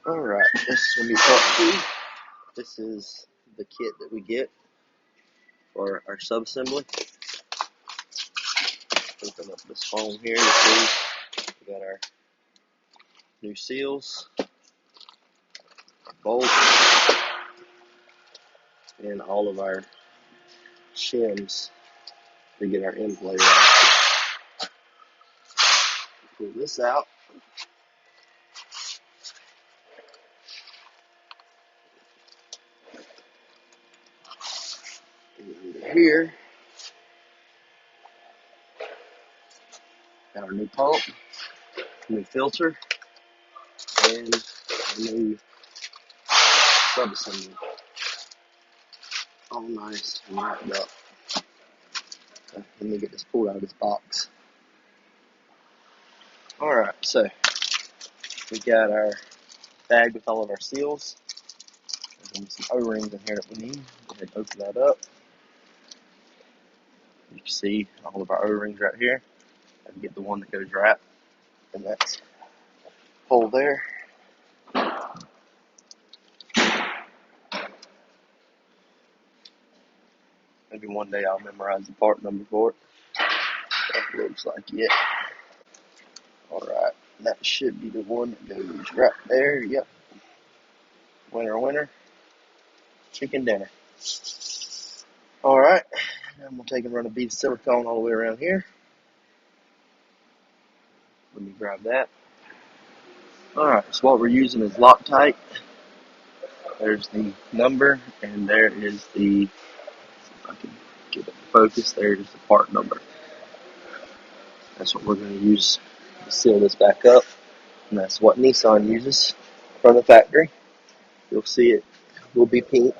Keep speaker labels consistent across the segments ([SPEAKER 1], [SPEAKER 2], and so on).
[SPEAKER 1] Alright, this is going to be part 2. This is the kit that we get for our sub-assembly. Open up this foam here, you see we got our new seals, our bolts, and all of our shims to get our end plate out. Pull this out. Get here. Got our new pump, new filter, and a new sub-assembly. All nice and wrapped up. Let me get this pulled out of this box. Alright, so we got our bag with all of our seals. There's going to be some O-rings in here that we need. Go ahead and open that up. You can see all of our O-rings right here. I can get the one that goes right in that hole there. Maybe one day I'll memorize the part number for it. That looks like it. Alright, that should be the one that goes right there. Yep. Winner, winner. Chicken dinner. Alright, I'm going to take and run a bead of silicone all the way around here. Let me grab that. Alright, so what we're using is Loctite. There's the number, and there is the, if I can get it in focus, there is the part number. That's what we're going to use to seal this back up, and that's what Nissan uses from the factory. You'll see it will be pink.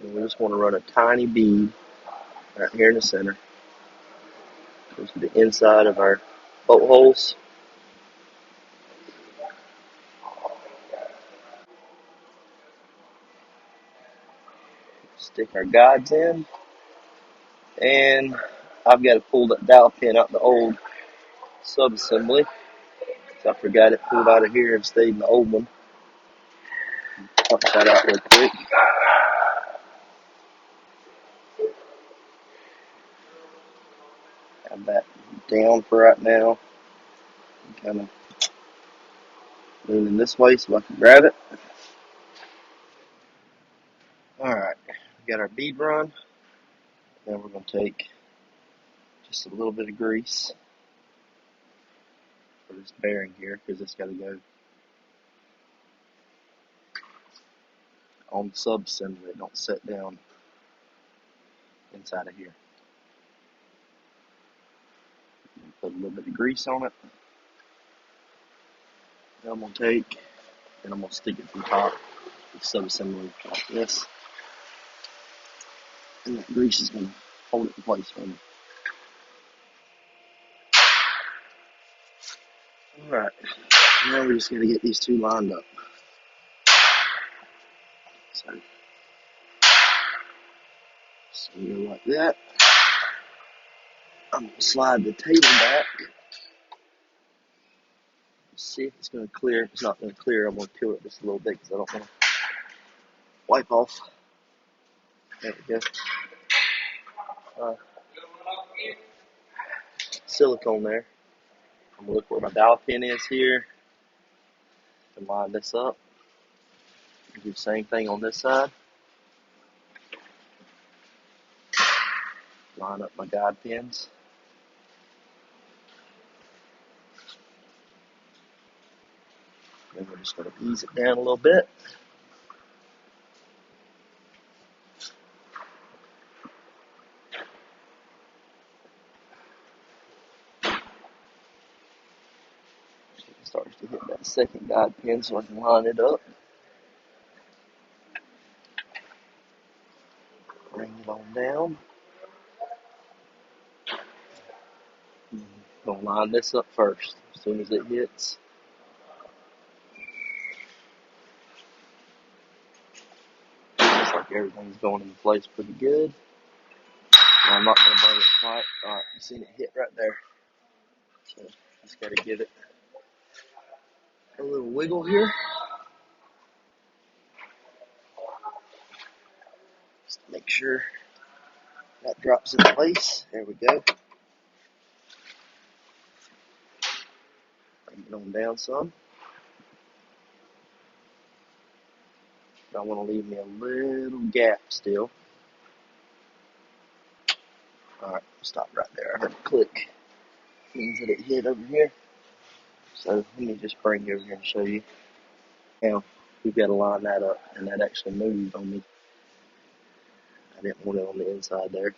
[SPEAKER 1] And we just want to run a tiny bead right here in the center. Goes to the inside of our bolt holes. Stick our guides in. And I've got to pull that dowel pin out the old sub-assembly. So I forgot it pulled out of here and stayed in the old one. Punch that out real quick. Have that down for right now. I'm kind of leaning this way so I can grab it. Alright, we got our bead run. Now we're going to take just a little bit of grease for this bearing here, because it's got to go on the sub-assembly. It don't set down inside of here. Put a little bit of grease on it. Now I'm going to take and I'm going to stick it from top of the sub-assembly like this. And that grease is going to hold it in place for me. Alright, now we're just going to get these two lined up. So you go like that. I'm going to slide the table back. See if it's going to clear. If it's not going to clear, I'm going to tilt it just a little bit because I don't want to wipe off. There we go. Silicone there. I'm going to look where my dowel pin is here and line this up. Do the same thing on this side. Line up my guide pins. Then we're just going to ease it down a little bit. It starts to hit that second guide pin so I can line it up. Bring it on down. I'm going to line this up first as soon as it hits. Looks like everything's going into place pretty good. Now I'm not going to bring it quite. Alright, you seen it hit right there. So just got to give it a little wiggle here. Just to make sure that drops in place. There we go. Bring it on down some. I want to leave me a little gap still. Alright, stop right there. I heard a click. Means that it hit over here. So let me just bring you over here and show you. Now, we've got to line that up, and that actually moved on me. I didn't want it on the inside there.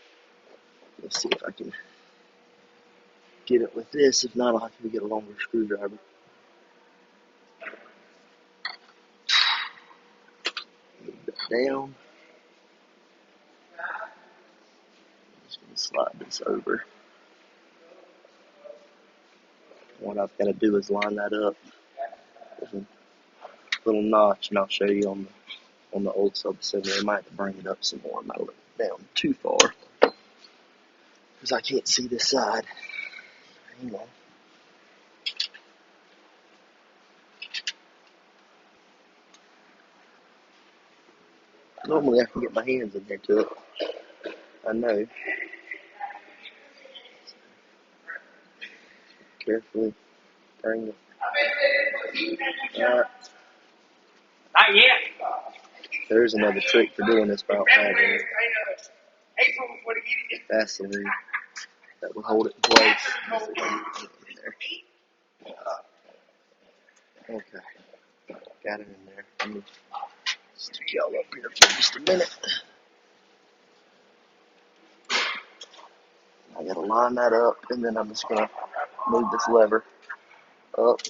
[SPEAKER 1] Let's see if I can get it with this. If not, I'll have to get a longer screwdriver. Move that down. I'm just going to slide this over. What I've got to do is line that up. There's a little notch, and I'll show you on the old subassembly. I might have to bring it up some more. I might have looked down too far because I can't see this side. Hang on. Normally I can get my hands in there to it. I know. Carefully bring it. Not yet. There's another trick for doing this without having Vaseline that will hold it in place. Okay, got it in there. Let me stick y'all up here for just a minute. I gotta line that up, and then I'm just gonna move this lever up.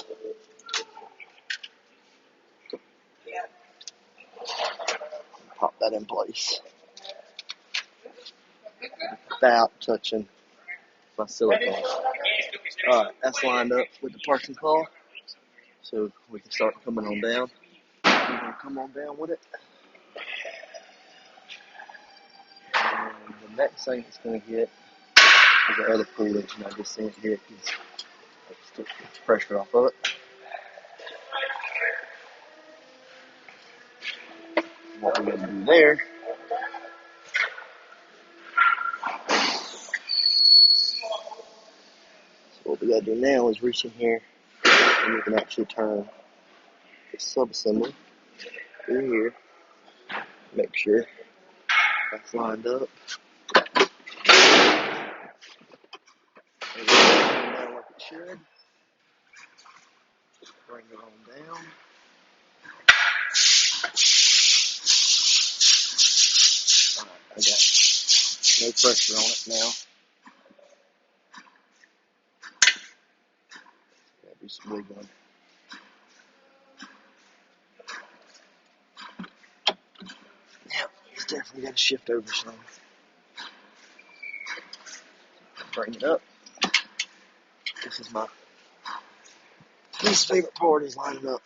[SPEAKER 1] Pop that in place without touching my silicone. Alright, that's lined up with the parking claw, so we can start coming on down. We're gonna come on down with it. And the next thing it's gonna hit is the other pulley, and I just seen it hit because I just took the pressure off of it. What we're gonna do there what we gotta do now is reach in here and you can actually turn the subassembly through here. Make sure that's lined up. And down like it should. Bring it on down. Alright, I got no pressure on it now. Gotta do some wiggling. Now, it's definitely got to shift over some. Bring it up. This is my least favorite part, is lining up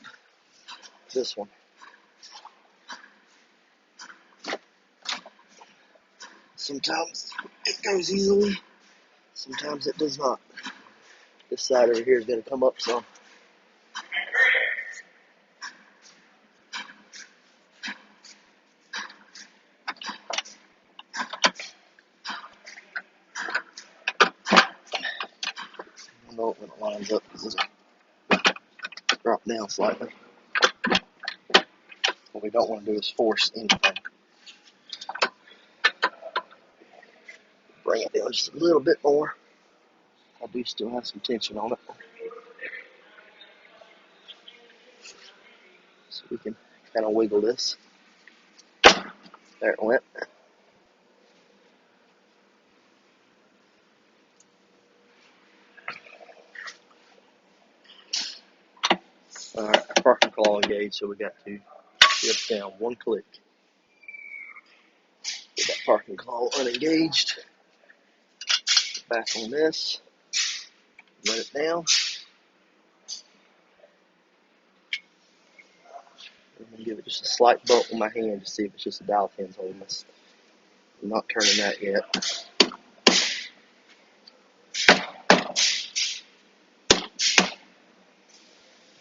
[SPEAKER 1] this one. Sometimes it goes easily, sometimes it does not. This side over here is going to come up some. I know it when it lines up because it'll drop down slightly. What we don't want to do is force anything. Bring it down just a little bit more. I do still have some tension on it. So we can kind of wiggle this. There it went. Alright, our parking claw engaged, so we got to shift down one click. Get that parking claw unengaged. Back on this. Let it down. I'm going to give it just a slight bump with my hand to see if it's just a dowel pin's holding us. I'm not turning that yet.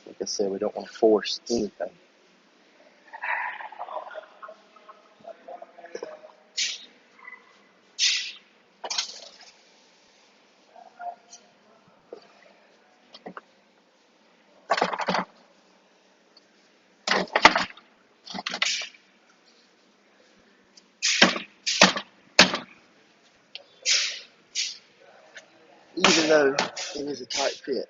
[SPEAKER 1] Like I said, we don't want to force anything. Even though it is a tight fit.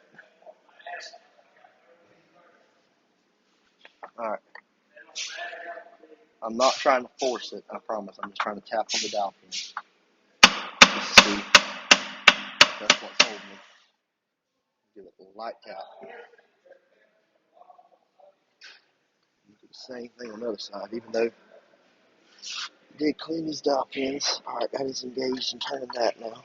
[SPEAKER 1] Alright. I'm not trying to force it, I promise. I'm just trying to tap on the dowel pin. Just to see if that's what's holding me. Give it a light tap. Do the same thing on the other side, even though I did clean these dowel pins. Alright, that is engaged and turning that now.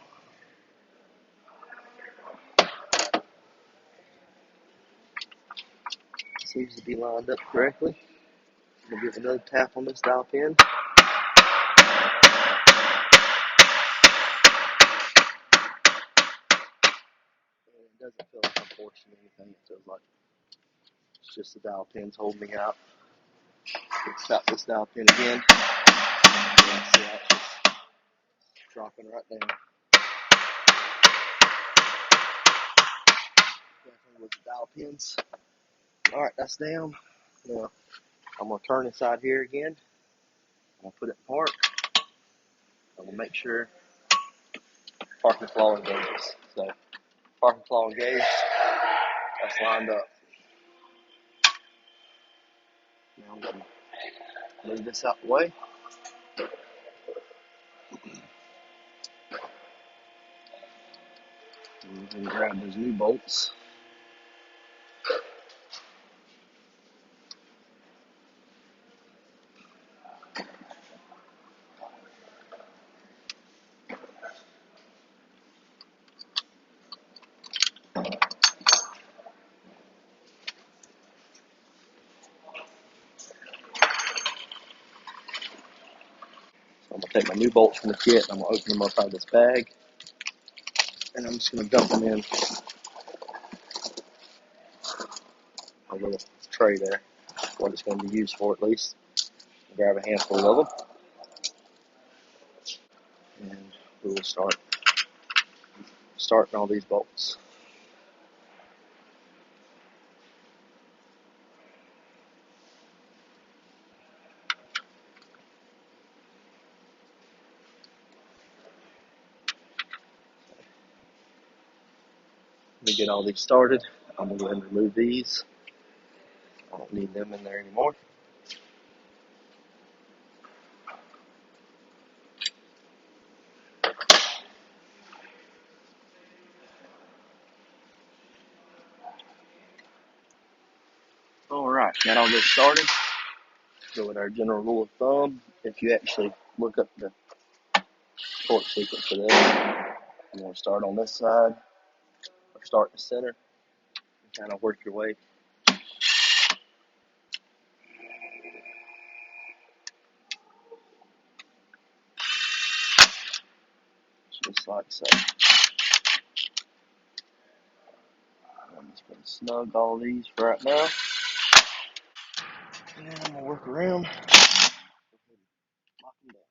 [SPEAKER 1] Seems to be lined up correctly. I'm going to give another tap on this dowel pin. And it doesn't feel like I'm forcing anything. It feels like it's just the dowel pins holding me out. Let's tap this dowel pin again. Yeah, see how it's just dropping right down. Definitely with the dowel pins. Alright, that's down. Now, I'm going to turn inside here again. I'm going to put it in park. I'm going to make sure parking claw engages. So, parking claw engaged. That's lined up. Now I'm going to move this out the way. And we're going to grab those new bolts. So I'm going to take my new bolts from the kit and I'm going to open them up out of this bag. And I'm just going to dump them in a little tray there. What it's going to be used for at least. Grab a handful of them. And we will start starting all these bolts. Let me get all these started. I'm going to go ahead and remove these. I don't need them in there anymore. Alright, got all this started. Go with our general rule of thumb. If you actually look up the torque sequence for this, you want to start on this side or start in the center and kind of work your way. Just like so. I'm just going to snug all these for right now. And I'm going to work around. Lock them down.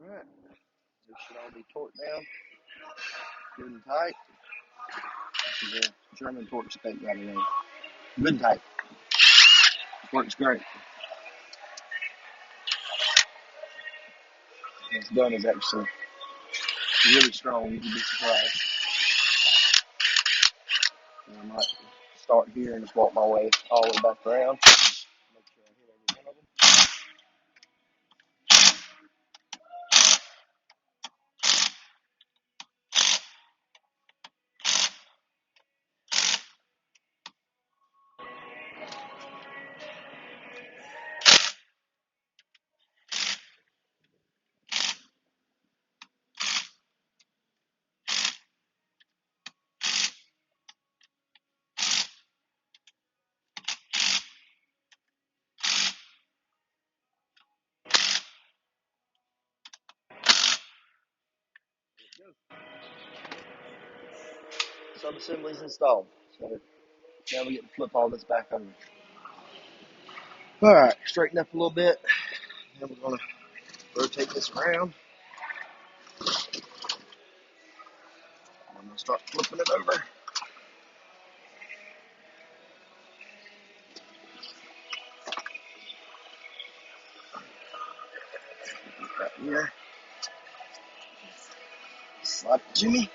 [SPEAKER 1] Alright, this should all be torqued down, good and tight. This is a German torque spec, by the way. Good and tight. Works great. This gun is actually really strong. You'd be surprised. And I might start here and just walk my way all the way back around. Make sure I hit every one of them. Sub-assembly's installed. So now we get to flip all this back over. Alright, straighten up a little bit. Then we're going to rotate this around. I'm going to start flipping it over. Right here. Slide it to me.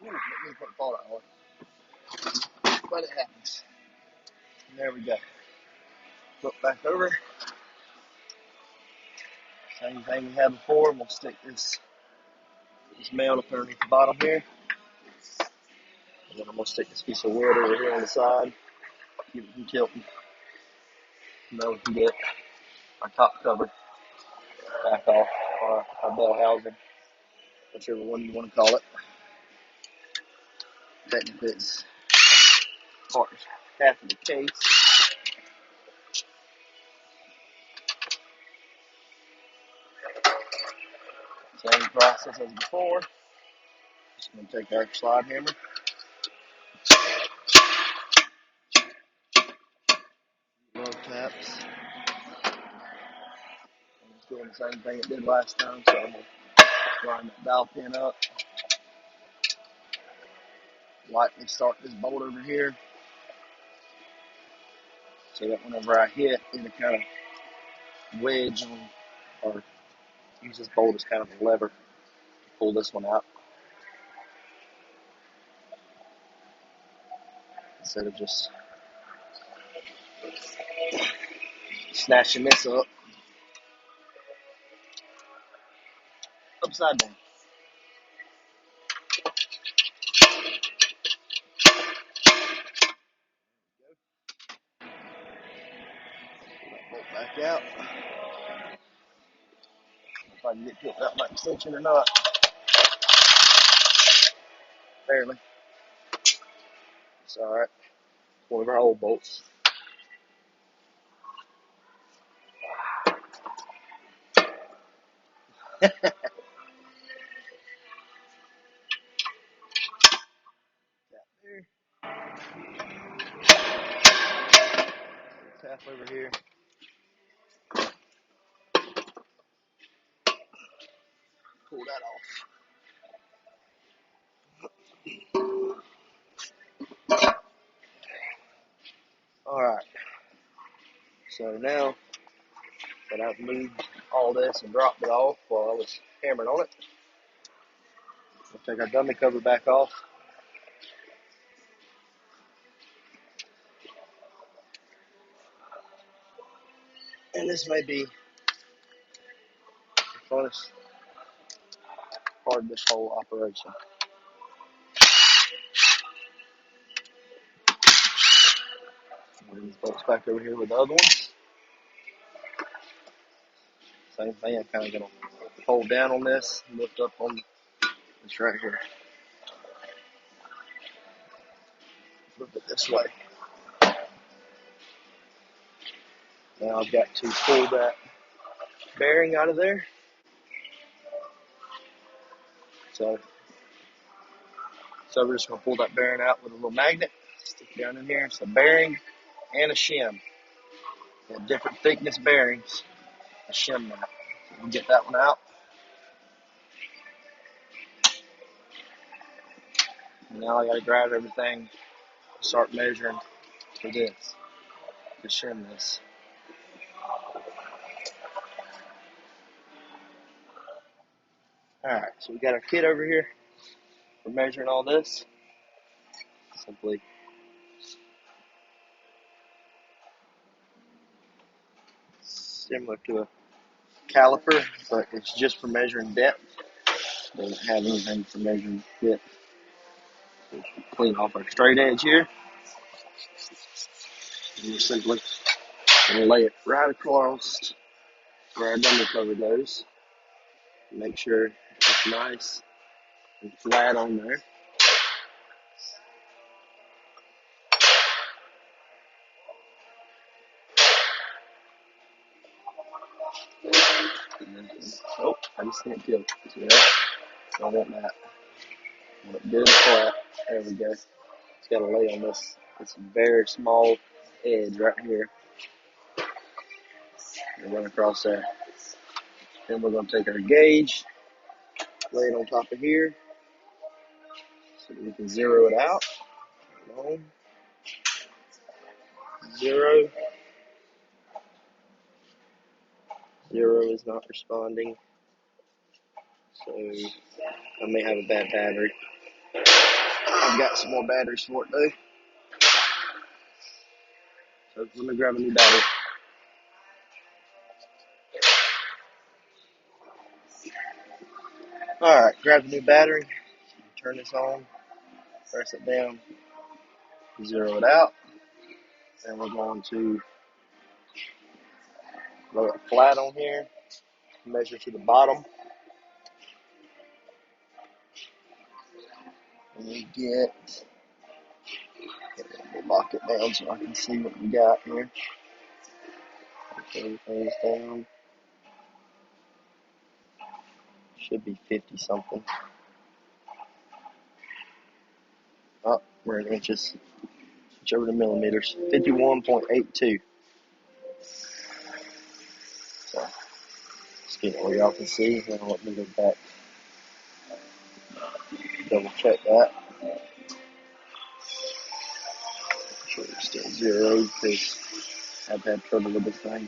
[SPEAKER 1] Ooh, let me put it fall that way. But it happens. And there we go. Flip back over. Same thing we had before. We'll stick this mount up underneath the bottom here. And then I'm going to stick this piece of wood over here on the side. Keep it from tilting. And then we can get our top cover back off, or our bell housing, whichever one you want to call it. Technically it's part half of the case. Same process as before. Just going to take our slide hammer. Love taps. It's doing the same thing it did last time, so I'm going to line that dowel pin up. Lightly start this bolt over here so that whenever I hit, it'll kind of wedge on, or use this bolt as kind of a lever to pull this one out instead of just snatching this up upside down. Bolt back out. If I can get it out my extension or not. Barely. It's alright. One of our old bolts. There. Tap over here. Pull that off. Alright. So now that I've moved all this and dropped it off while I was hammering on it, we'll take our dummy cover back off. And this may be the funnest part of this whole operation. Bring these bolts back over here with the other ones. Same thing, I'm kind of going to hold down on this and lift up on this right here. Flip it this way. Now I've got to pull that bearing out of there. So we're just going to pull that bearing out with a little magnet. Stick it down in here. It's a bearing and a shim. Got different thickness bearings. A shim now. So we'll get that one out. And now I got to grab everything and start measuring for this. To shim this. Alright, so we got our kit over here for measuring all this. Simply similar to a caliper, but it's just for measuring depth. Doesn't have anything for measuring width. So we clean off our straight edge here. And we're simply going to lay it right across where our dummy cover goes. Make sure it's nice and flat on there. And then, oh, I just can't tilt. See that? I want that. I want it good and flat. There we go. It's got to lay on this very small edge right here. And run across there. Then we're going to take our gauge, lay it on top of here, so that we can zero it out. 1, 0. 0 is not responding, so I may have a bad battery. I've got some more batteries for it though. So let me grab a new battery. Alright, grab a new battery. Turn this on. Press it down. Zero it out. And we're going to lay it flat on here. Measure to the bottom. And we get, lock it down so I can see what we got here. Everything's down. Should be 50 something. Oh, we're in inches. Switch over to millimeters. 51.82. So, just where y'all can see. Now let me go back. Double check that. Make sure it's still 0 because I've had trouble with this thing.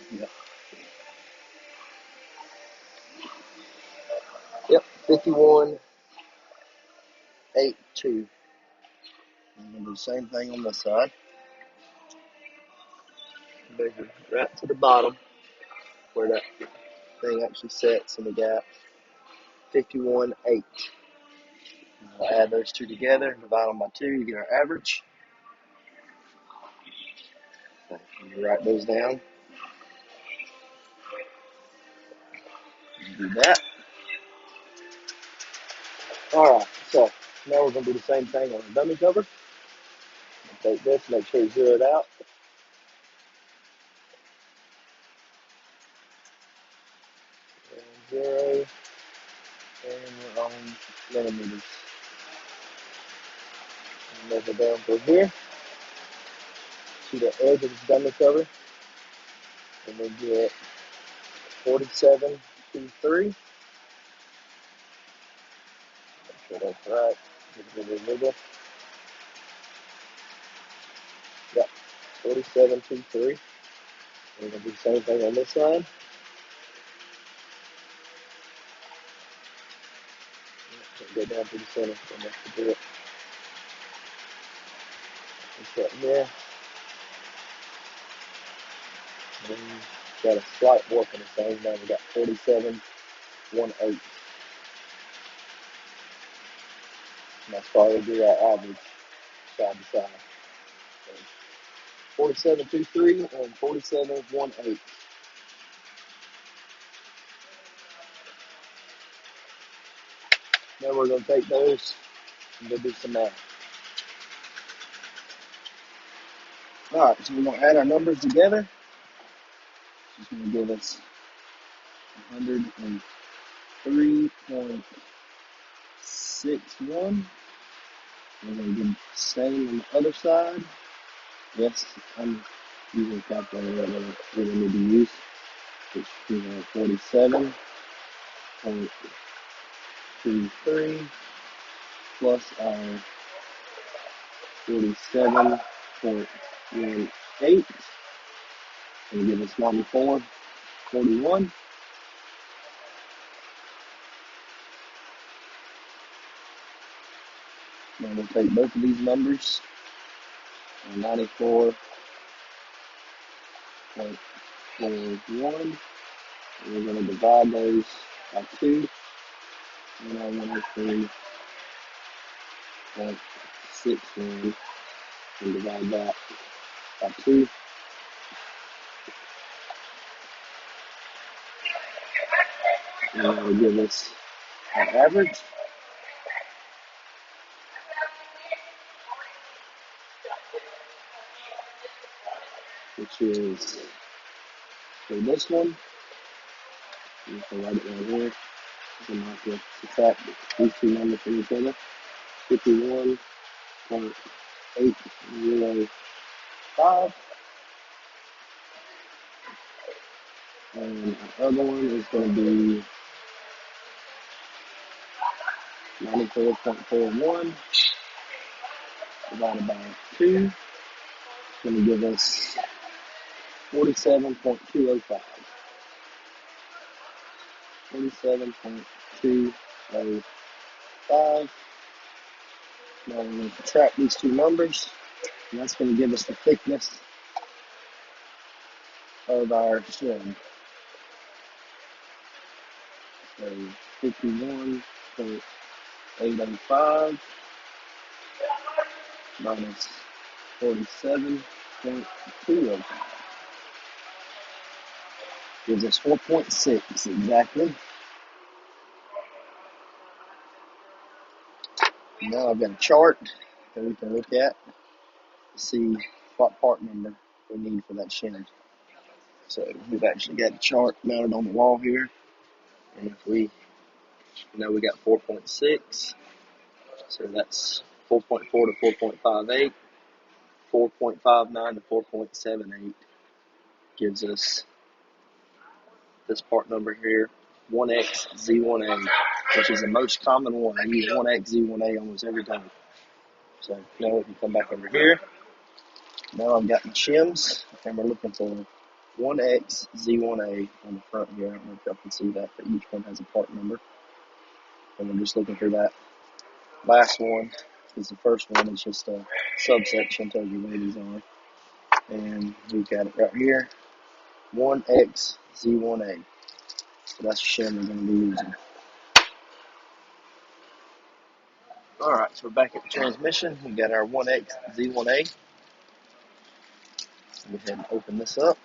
[SPEAKER 1] Yep, 51.82. I'm going to do the same thing on this side. Measure right to the bottom where that thing actually sets, and we got 51.8. We'll add those two together and divide them by 2 to get our average. So you write those down. Do that. Alright, so now we're going to do the same thing on the dummy cover. Take this, make sure you zero it out. And 0, and we're on millimeters. And measure down through here to the edge of the dummy cover, and we get 47.23. Make sure that's right. Give it a wiggle. Yep, 47.23. We're going to do the same thing on this side. Go down to the center so much to do it. It's right here. And got a slight warp in the same. Now we got 47.18. And that's probably do our average side to side. So 47.23 and 47.18. Now we're going to take those and go do some math. Alright, so we're going to add our numbers together. It's going to give us 103.61. We're going to do the same on the other side. Yes, I'm using a calculator that I really need to use. Which is 47.23 plus our 47.18. Going to give us 94.41. Now we'll take both of these numbers, 94.41, and we're going to divide those by 2, and our 103.61, and divide that by 2. And that will give us our average, which is for this one, you can write it right here, I'm going to subtract these two numbers from each other. 51.805. And the other one is going to be 94.41 divided by 2. It's going to give us 47.205. 47.205. Now we're going to subtract these two numbers, and that's going to give us the thickness of our shim. So 51.805 minus 47.205 gives us 4.6 exactly. Now I've got a chart that we can look at to see what part number we need for that shim. So we've actually got a chart mounted on the wall here, and if we know we got 4.6, so that's 4.4 to 4.58, 4.59 to 4.78 gives us this part number here, 1XZ1A, which is the most common one. I use 1XZ1A almost every time. So now we can come back over here. Now I've got my shims, and we're looking for 1XZ1A on the front here. I don't know if y'all can see that, but each one has a part number. And we're just looking for that last one, because the first one is just a subsection, tells you where these are. And we've got it right here, 1XZ1A. So that's the shim we're going to be using. Alright, so we're back at the transmission. We've got our 1XZ1A. Go ahead and open this up.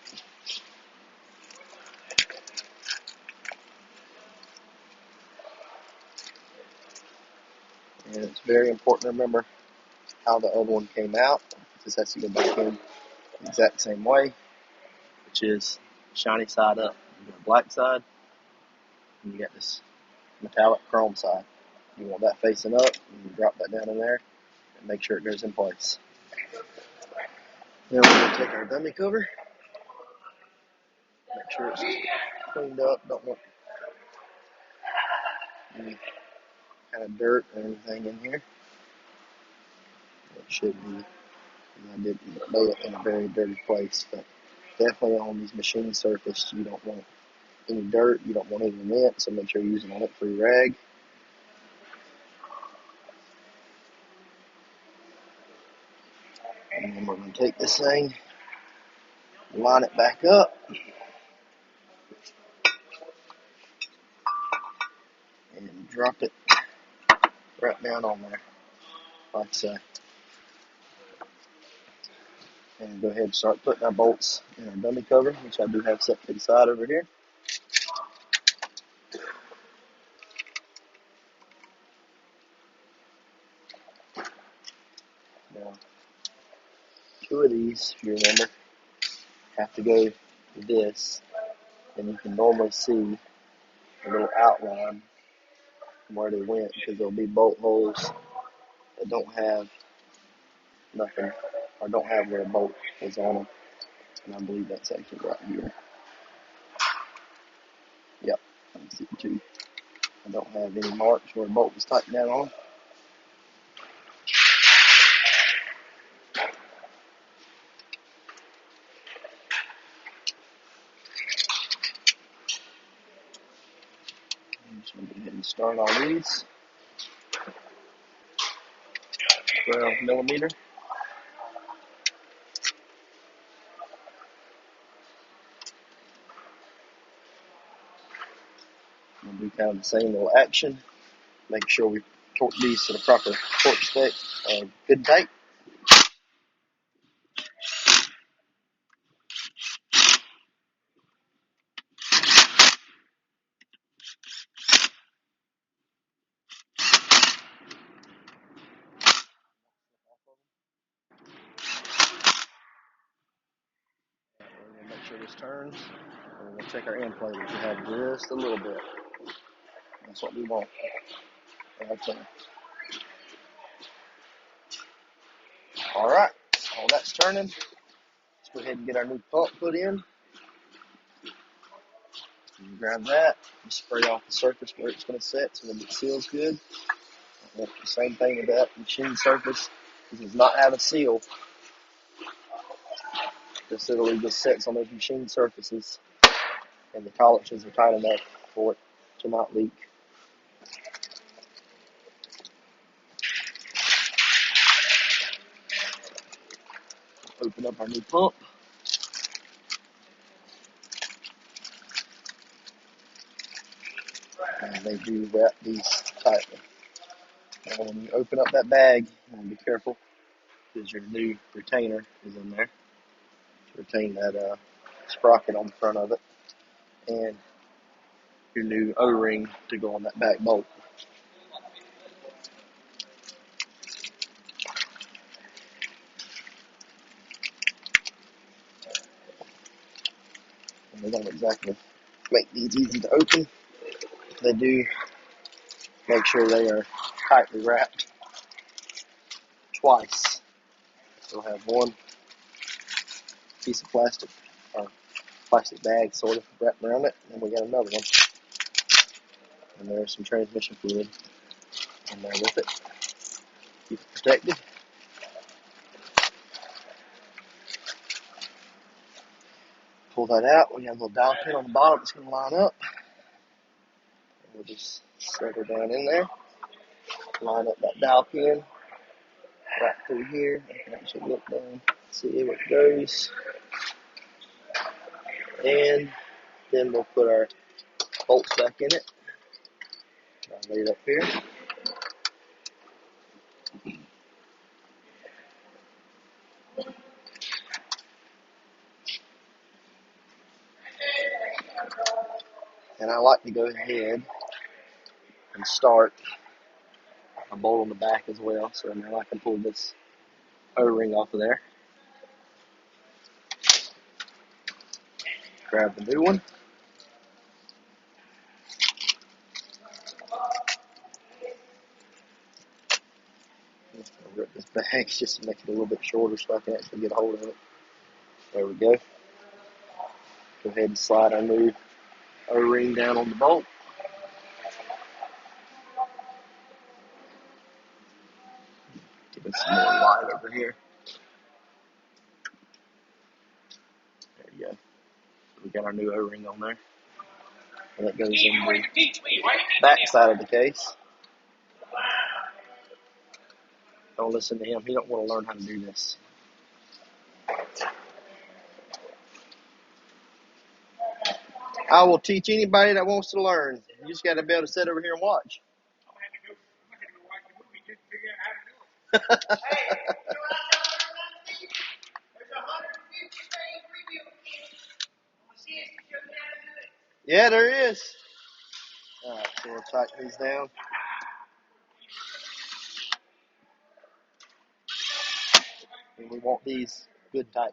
[SPEAKER 1] And it's very important to remember how the other one came out. This has to go back in the exact same way, which is shiny side up. You got a black side, and you got this metallic chrome side. You want that facing up, and you drop that down in there, and make sure it goes in place. Then we're going to take our dummy cover, make sure it's cleaned up, don't want any kind of dirt or anything in here. It should be. I didn't lay it in a very dirty place, but definitely on these machine surfaces, you don't want any dirt, you don't want any lint, so make sure you're using a lint-free rag. And then we're going to take this thing, line it back up, and drop it right down on there, like so. And go ahead and start putting our bolts in our dummy cover, which I do have set to the side over here. Now, two of these, if you remember, have to go to this, and you can normally see a little outline from where they went, because there'll be bolt holes that don't have nothing, or don't have where a bolt is on them. And I believe that's actually right here. Yep, I can see the two. I don't have any marks where a bolt was tightened down on. I'm just going to go ahead and start on these. 12 millimeter. I'm going to do kind of the same little action. Make sure we torque these to the proper torque spec. Good tight. We're going to make sure this turns. And we're going to check our end plate. We have just a little bit. That's what we want. Okay. All right, all that's turning. Let's go ahead and get our new pump put in. You grab that and spray off the surface where it's going to set so that it seals good. The same thing with that machine surface. It does not have a seal. This literally just sets on those machine surfaces, and the tolerances are tight enough for it to not leak. Open up our new pump. And they do wrap these tightly. And when you open up that bag, be careful because your new retainer is in there to retain that sprocket on the front of it, and your new O-ring to go on that back bolt. And they don't exactly make these easy to open. They do make sure they are tightly wrapped twice. They'll have one piece of plastic, or plastic bag sort of wrapped around it, and we got another one. And there's some transmission fluid in there with it. Keep it protected. Pull that out. We got a little dowel pin on the bottom that's going to line up. And we'll just set her down in there. Line up that dowel pin right through here. I can actually look down, see where it goes. And then we'll put our bolts back in it. I'll lay it up here. And I like to go ahead and start a bolt on the back as well. So now I can pull this O-ring off of there. Grab the new one. I'll rip this bag just to make it a little bit shorter so I can actually get a hold of it. There we go. Go ahead and slide our new O-ring down on the bolt. Give it some more light over here. There you go. We got our new O-ring on there. And that goes in the back side of the case. Don't listen to him. He don't want to learn how to do this. I will teach anybody that wants to learn. You just got to be able to sit over here and watch. Yeah, there is. All right, so we'll tighten these down. And we want these good tight.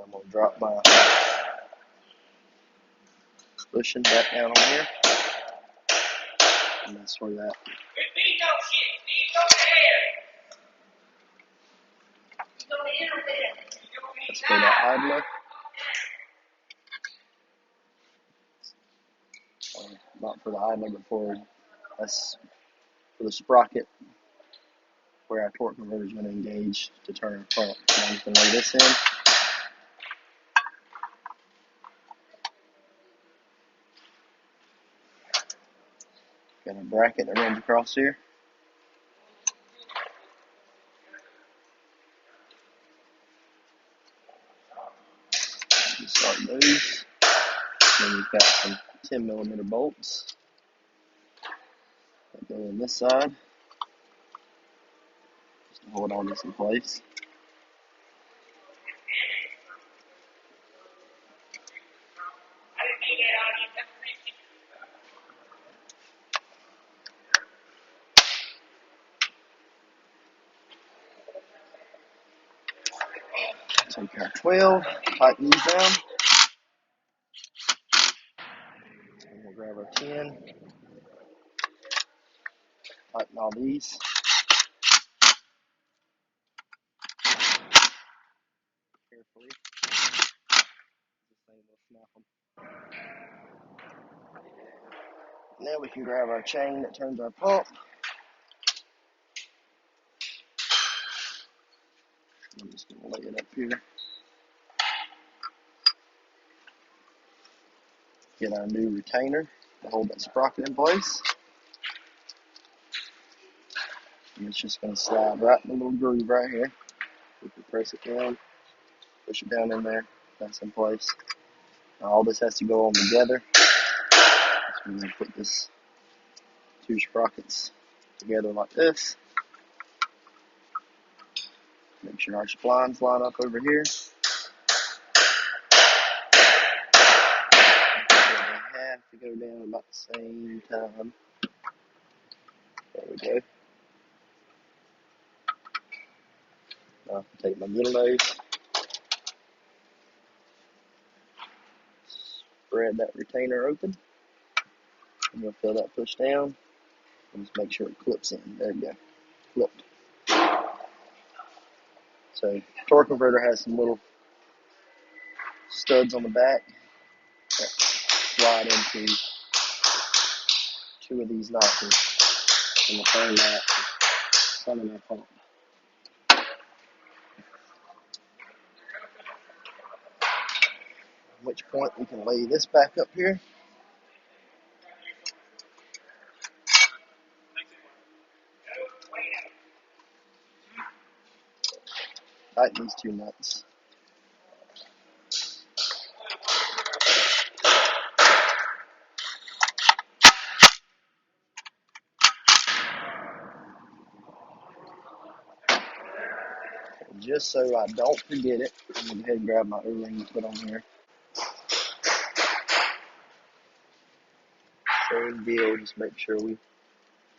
[SPEAKER 1] I'm going to drop my bushing back down on here. And that's where that. That's for that idler. Not for the idler, but that's for the sprocket where our torque converter is going to engage to turn our pump. And I'm just going to lay this in. Got a bracket that runs across here. You start those. Then you've got some 10mm bolts that go in this side just to hold all this in place. Take our 12, tighten these down, and we'll grab our 10, tighten all these. Carefully. This thing will snap them. Now we can grab our chain that turns our pump. I'm just going to lay it up here. Get our new retainer to hold that sprocket in place. And it's just going to slide right in the little groove right here. We can press it down, push it down in there. That's in place. Now all this has to go on together. So we're going to put this two sprockets together like this. Make sure our splines line up over here. They have to go down about the same time. There we go. Now I can take my needle nose, spread that retainer open. I'm going to feel that push down and just make sure it clips in. There we go. Clipped. So torque converter has some little studs on the back that slide into two of these notches, and we'll turn that sun in our pump. At which point we can lay this back up here. Tighten these two nuts. And just so I don't forget it, I'm going to go ahead and grab my O-ring and put on here. Same deal, just make sure we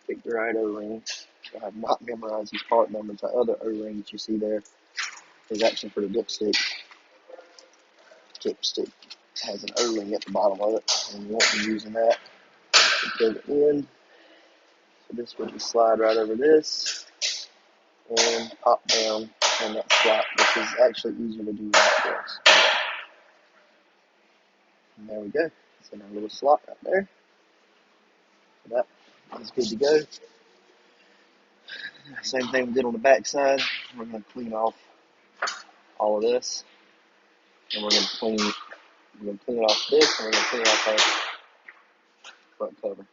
[SPEAKER 1] pick the right O-ring. I have not memorized these part numbers. The other O-ring that you see there is actually for the dipstick. Dipstick has an O-ring at the bottom of it, and you won't be using that until the end. So this will just slide right over this and pop down in that slot, which is actually easier to do like this. And there we go. It's in our little slot right there. So that is good to go. Same thing we did on the back side. We're going to clean off all of this, and we're going to clean off this, and we're going to clean off our front cover.